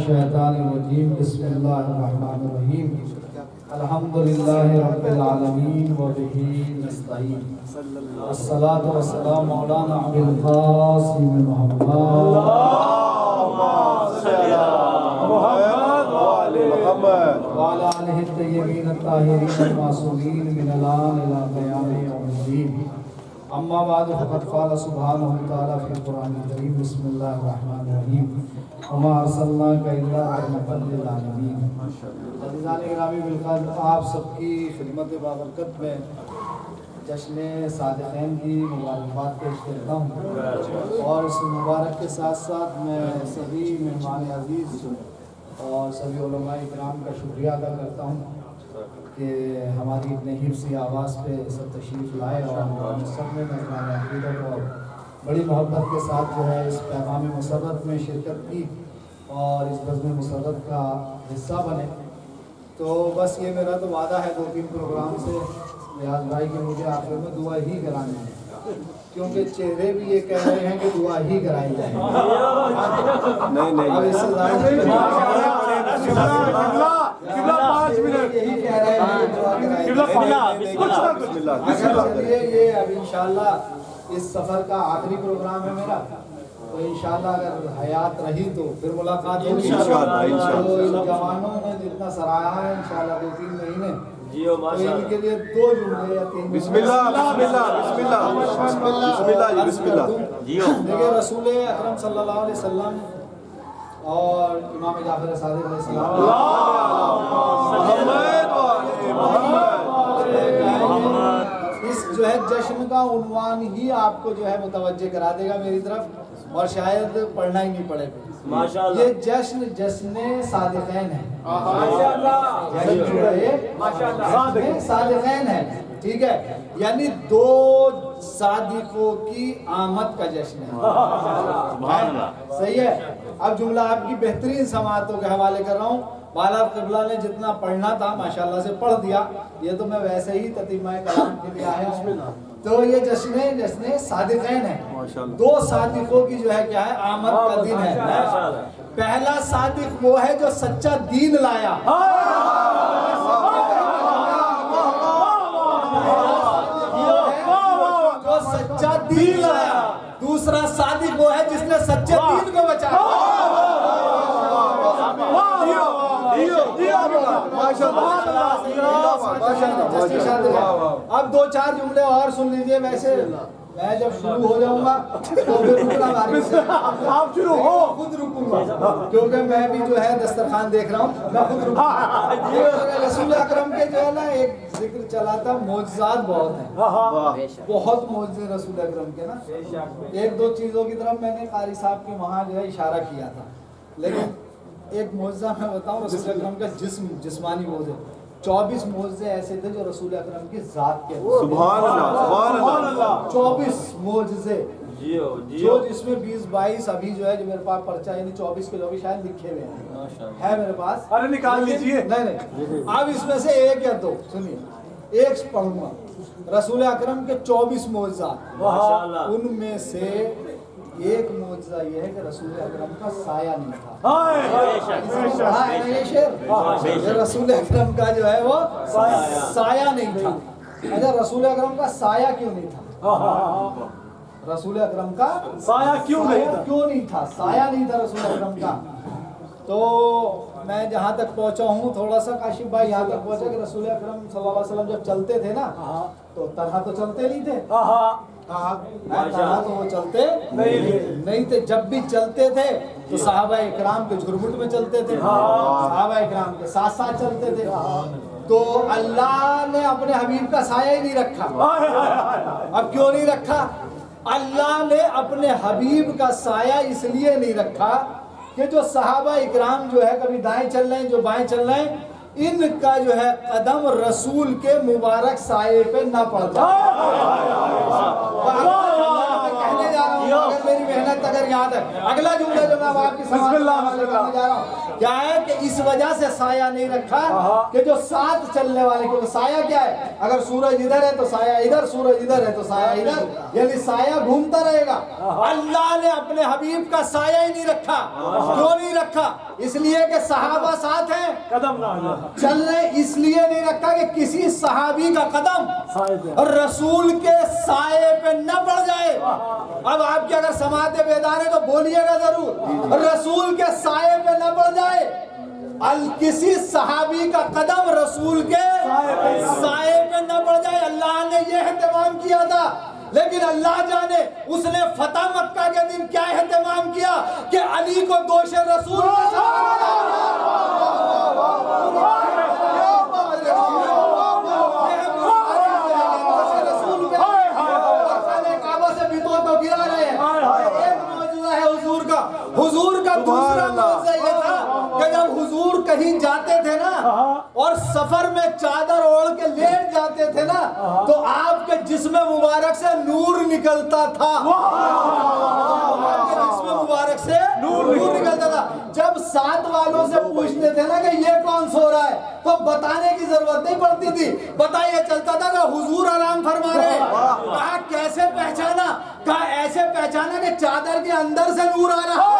الشیطان الرجیم بسم اللہ الرحمن الرحیم الحمدللہ رب العالمین وبہ نستعین الصلاۃ والسلام مولانا ابی القاسم محمد وعلى آلہ الطیبین الطاہرین المعصومین من الآن الی قیام یوم الدین اما بعد فقد قال سبحانہ وتعالی فی القرآن الکریم بسم اللہ الرحمن الرحیم وما ارسلناک الا رحمۃ للعالمین۔ عزیزان گرامی، بالخیر آپ سب کی خدمت بابرکت میں جشن صادقین کی مبارکباد پیش کرتا ہوں، اور اس مبارک کے ساتھ ساتھ میں سبھی مہمان عزیز اور سبھی علماء کرام کا شکریہ ادا کرتا ہوں کہ ہماری اتنے حفظی آواز پہ سب تشریف لائے اور سب نے مہمان عقیدت اور بڑی محبت کے ساتھ جو ہے اس پیغام مسرت میں شرکت کی اور اس بزم مسرت کا حصہ بنے۔ تو بس یہ میرا تو وعدہ ہے 2-3 پروگرام سے ریاض بھائی کہ مجھے آخر میں دعا ہی کرانی ہے، کیونکہ چہرے بھی یہ کہہ رہے ہیں کہ دعا ہی کرائی جائے۔ اب اس سے یہی کہہ رہے ہیں کہ دعا کرائی جائے۔ یہ اب انشاءاللہ اس سفر کا آخری پروگرام ہے میرا، تو انشاءاللہ اگر حیات رہی تو پھر ملاقات ہوگی۔ تو ان جوانوں نے جتنا سراہا ہے انشاءاللہ 2-3 مہینے، تو ان کے لیے 2 جملے یا 3 بسم اللہ دیکھیں، رسول اکرم صلی اللہ علیہ وسلم اور امام جعفر صادق علیہ السلام اس جو ہے جشن کا عنوان ہی آپ کو جو ہے متوجہ کرا دے گا میری طرف، اور شاید پڑھنا ہی نہیں پڑے گا۔ یہ جشن صادقین ہے، جشن صادقین ہے، ٹھیک ہے، یعنی 2 صادقوں کی آمد کا جشن ہے۔ صحیح ہے۔ اب جملہ آپ کی بہترین سماعتوں کے حوالے کر رہا ہوں۔ بالا قبلہ نے جتنا پڑھنا تھا ماشاءاللہ سے پڑھ دیا، یہ تو میں ویسے ہی تتیمہ کلام کے لیے آیا ہوں۔ تو یہ جشن صادقین ہے، 2 صادقوں کی جو ہے کیا ہے آمد کا دن ہے۔ پہلا صادق وہ ہے جو سچا دین لایا، جو سچا دین لایا۔ دوسرا صادق وہ ہے جس نے سچے دین کو بچایا۔ اب 2-4 جملے اور سن لیجئے۔ ویسے میں جب شروع ہو جاؤں گا تو پھر رکنا باری سے، آپ شروع ہو، خود رکوں گا، کیونکہ میں بھی جو ہے دسترخوان دیکھ رہا ہوں، میں خود رکوں گا۔ رسول اکرم کے جو ہے نا ایک ذکر چلا تھا، معجزات بہت ہیں، بہت معجزے رسول اکرم کے نا۔ 1-2 چیزوں کی طرف میں نے قاری صاحب کے وہاں جو ہے اشارہ کیا تھا، لیکن ایک معجزہ میں بتاؤں رسول اکرم کا جسمانی معجزے 24 معجزے ایسے تھے جو رسول اکرم کی ذات کے، سبحان اللہ 24 معجزے، جو جس میں 20-22 ابھی جو ہے جو میرے پاس پرچہ یعنی 24 کے جو بھی شاید لکھے ہوئے ہیں میرے پاس، ارے نکال لیجئے۔ نہیں اب اس میں سے 1 یا 2 سنیے، 1 پڑھوں گا۔ رسول اکرم کے 24 معجزات، ان میں سے ایک معجزہ یہ ہے کہ رسول اکرم کا سایہ نہیں تھا۔ رسول اکرم کا جو ہے وہ سایہ نہیں تھا۔ اچھا، رسول اکرم کا سایہ کیوں نہیں تھا؟ رسول اکرم کا سایہ کیوں نہیں تھا؟ سایہ نہیں تھا رسول اکرم کا۔ تو میں جہاں تک پہنچا ہوں تھوڑا سا، کاشف بھائی یہاں تک پہنچا کہ رسول اکرم صلی اللہ علیہ وسلم جب چلتے تھے نا تو طرح تو چلتے نہیں تھے، طرح تو وہ چلتے نہیں تھے، جب بھی چلتے تھے تو صحابہ اکرام کے جھرمٹ میں چلتے تھے، صحابہ اکرام کے ساتھ ساتھ چلتے تھے۔ تو اللہ نے اپنے حبیب کا سایہ ہی نہیں رکھا۔ اب کیوں نہیں رکھا؟ اللہ نے اپنے حبیب کا سایہ اس لیے نہیں رکھا کہ جو صحابہ اکرام جو ہے کبھی دائیں چل رہے ہیں، جو بائیں چل رہے ہیں، ان کا جو ہے قدم رسول کے مبارک سائے پہ نہ پڑ جائے۔ کہنے جا رہا ہوں، اگر میری محنت اگر یاد ہے. اگلا جملہ جو میں اب آپ کی سماعت میں حوالے کرنے جا رہا ہوں کیا ہے کہ اس وجہ سے سایہ نہیں رکھا کہ جو ساتھ چلنے والے, کیونکہ سایہ کیا ہے, اگر سورج ادھر ہے تو سایہ ادھر, سورج ادھر ہے تو سایہ ادھر, یعنی سایہ گھومتا رہے گا. اللہ نے اپنے حبیب کا سایہ ہی نہیں رکھا. کیوں نہیں رکھا؟ اس لیے کہ صحابہ ساتھ ہیں, قدم نہ چل رہے, اس لیے نہیں رکھا کہ کسی صحابی کا قدم رسول کے سائے پہ نہ پڑ جائے. اب آپ کی اگر سماعت بیدار ہے تو بولیے گا ضرور, رسول کے سائے پہ نہ پڑ جائے. کسی صحابی کا قدم رسول کے سائے پہ نہ پڑ جائے. اللہ نے یہ اہتمام کیا تھا, لیکن اللہ جانے اس نے فتح مکہ کے دن کیا اہتمام کیا کہ علی کو دوش رسول حضور کا دوسرا موضوع یہ تھا کہ جب حضور کہیں جاتے تھے نا اور سفر میں چادر اوڑھ کے لیٹ جاتے تھے نا تو آپ کے جسم مبارک سے نور نکلتا تھا. آپ کے جسم مبارک سے نور نکلتا تھا. جب ساتھ والوں سے پوچھتے تھے نا کہ یہ کون سو رہا ہے تو بتانے کی ضرورت نہیں پڑتی تھی, بتائیے چلتا تھا کہ حضور آرام فرما رہے. کہا کیسے پہچانا؟ کہا ایسے پہچانا کہ چادر کے اندر سے نور آ رہا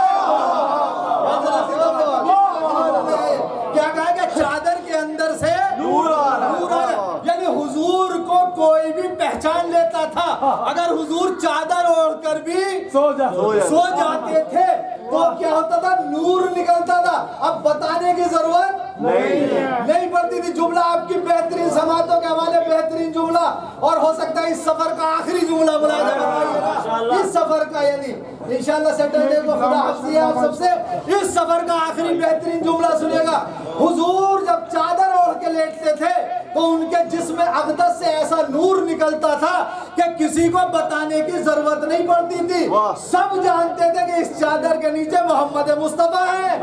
ہے. کیا کہا کہ چادر کے اندر سے نور آ رہا ہے, یعنی حضور کو کوئی بھی پہچان لیتا تھا. اگر حضور چادر اوڑھ کر بھی سو جاتے تھے تو کیا ہوتا تھا, نور نکلتا تھا. اب بتانے کی ضرورت نہیں پڑتی تھی. جملہ آپ کی بہترین سماعتوں کے حوالے بہترین جملہ, اور ہو سکتا ہے اس سفر کا آخری جملہ بنایا جائے اس سفر کا, یعنی انشاءاللہ سیٹرڈے کو خدا حافظ آپ سب سے اس سفر کا آخری بہترین جملہ سنیے گا. حضور جب چادر اوڑھ کے لیٹتے تھے تو ان کے جسم اقدس سے ایسا نور نکلتا تھا کہ کسی کو بتانے کی ضرورت نہیں پڑتی تھی. سب جانتے تھے کہ اس چادر کے نیچے محمد مصطفیٰ ہے.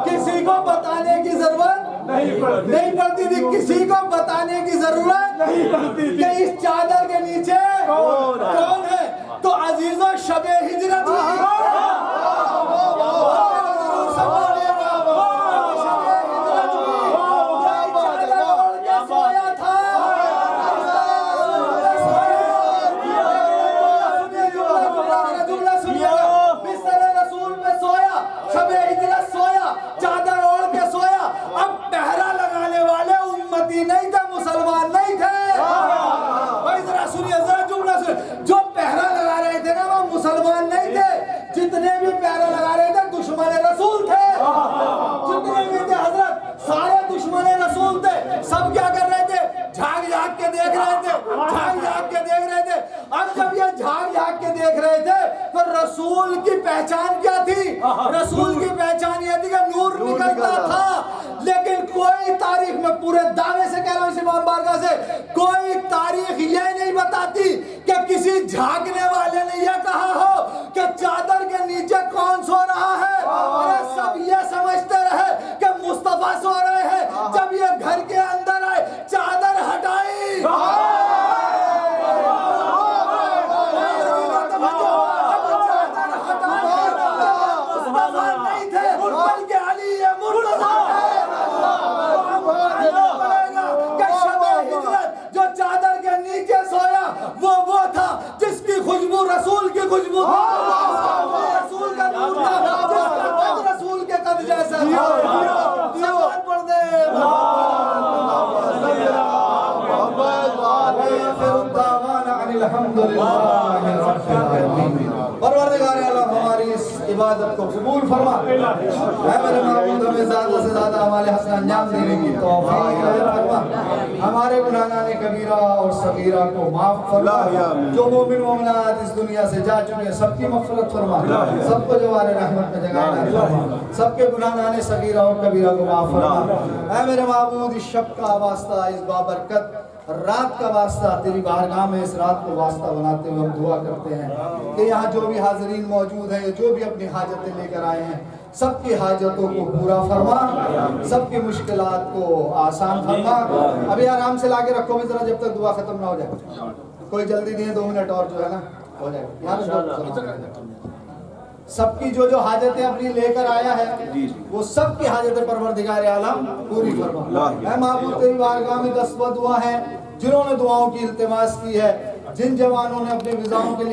کسی کو بتانے کی ضرورت نہیں پڑتی تھی, کسی کو بتانے کی ضرورت نہیں پڑتی کہ اس چادر کے نیچے کون ہے. تو عزیزوں شب ہجرت نہیں تھے, مسلمان نہیں تھے. بھائی ذرا سنیے, ذرا جملہ سنیے. جو پہرا لگا رہے تھے نا وہ مسلمان نہیں تھے, جتنے بھی پہرا لگا رہے تھے دشمن رسول تھے. جتنے بھی تھے حضرت سارے دشمن رسول تھے. سب کیا کر رہے تھے, جھاگ جھاگ کے دیکھ رہے تھے, جھاگ جھاگ کے دیکھ رہے تھے. اب جب یہ جھاگ جھاگ کے دیکھ رہے تھے تو رسول کی پہچان کیا تھی؟ رسول کی پہچان یہ تھی کہ نور نکلتا تھا. لیکن کوئی تاریخ میں پورے دعوے سے کہہ رہا ہوں اس امام بارگاہ سے, کوئی تاریخ یہ نہیں بتاتی کہ کسی جھاگنے والے نے یہ کہا ہو کہ چادر کے نیچے کون سو رہا ہے. ارے سب یہ سمجھتے رہے کہ مصطفیٰ سو رہے ہیں. جب یہ گھر کے اندر آئے چادر ہٹائی, مصطفیٰ نہیں تھے بلکہ علی مرتضیٰ جو چادر کے نیچے سویا وہ تھا جس کی خوشبو رسول کی خوشبو تھی, رسول کا نور تھا, جس کا قد رسول کے قد جیسا تھا. سلام پڑھ دے. پروردگار عالم ہماری اس عبادت کو قبول فرما. اے میرے معبود ہمیں زیادہ سے زیادہ ہمارے حسن انجام دینے کی توفیق فرما. ہمارے گناہان کبیرہ اور صغیرہ کو معاف فرما. جو مومن مومنات اس دنیا سے جا چکے سب کی مغفرت فرما, سب کو جوار رحمت میں جگہ فرما, سب کے گناہان صغیرہ اور کبیرہ کو معاف فرما. اے میرے معبود اس شب کا واسطہ, اس بابرکت رات کا واسطہ تیری بارگاہ میں اس رات کو واسطہ بناتے ہوئے ہم دعا کرتے ہیں کہ یہاں جو بھی حاضرین موجود ہیں, جو بھی اپنی حاجتیں لے کر آئے ہیں, سب کی حاجتوں کو پورا فرما, سب کی مشکلات کو آسان فرما. ابھی آرام سے لا کے رکھو بھی ذرا جب تک دعا ختم نہ ہو جائے. کوئی جلدی نہیں ہے, 2 منٹ اور جو ہے نا ہو جائے گا. سب کی جو حاجتیں اپنی لے کر آیا ہے وہ سب کی حاجتیں پروردگار عالم پوری فرما. اے معبود تیری بارگاہ میں دستوت دعا ہے جنہوں نے دعاؤں کی التماس کی ہے, جن جوانوں نے اپنے وزاؤں کے لیے